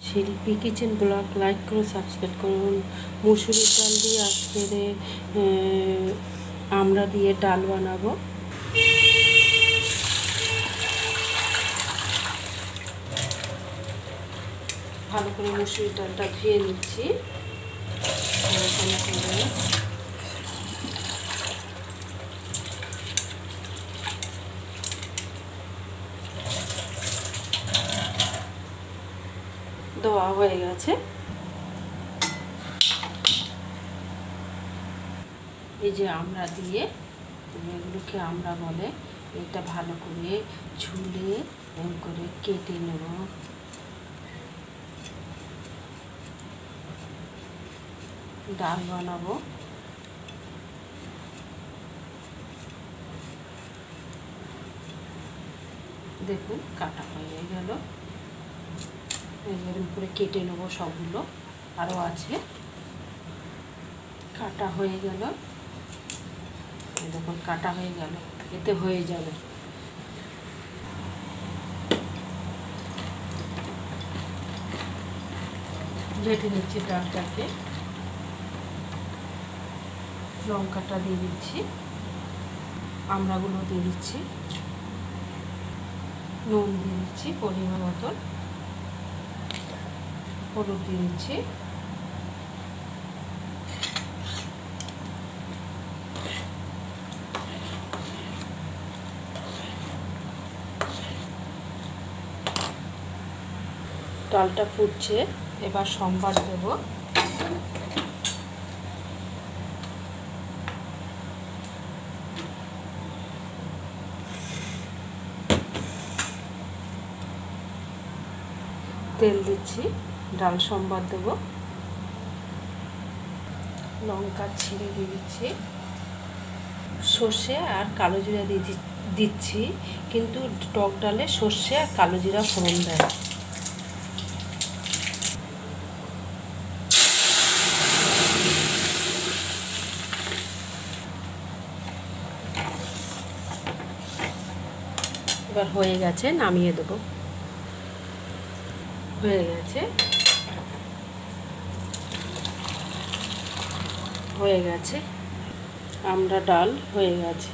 শিল্পী kitchen blog like করুন, subscribe করুন। মুসুরির ডাল দিয়ে আজকের আমরা দিয়ে ডাল বানাবো। ভালো করে মুসুরির ডালটা ধুয়ে নিচ্ছি। ধোয়া হয়ে গেছে। এই যে আমরা দিয়ে, এগুলোকে আমরা বলে, এটা ভালো করে ঝুলে এরকম করে কেটে নেব। ডাল বানাবো। দেখুন কাটা হয়ে গেল। এরকম করে কেটে নেবো সবগুলো, আরও আছে। কাটা হয়ে গেল, দেখুন কাটা হয়ে গেল, এতে হয়ে যাবে। বেটে নিচ্ছি ডালটাকে, লঙ্কাটা দিয়ে দিচ্ছি, আমড়াগুলো দিয়ে দিচ্ছি, নুন দিয়ে দিচ্ছি পরিমাণ মতন, হলুদ দিয়ে দিচ্ছি, ডালটা ফুটছে, এবার সম্বার দেব। তেল দিচ্ছি, ডাল সম্বার দেব, লঙ্কা ছিঁড়ে দিয়ে দিচ্ছি, সর্ষে আর কালো জিরা দিচ্ছি, কিন্তু টক ডালে সর্ষে আর কালো জিরা ফোড়ন দেয়। এবার হয়ে গেছে, নামিয়ে দেবো। হয়ে গেছে, আমরা ডাল হয়ে গেছে।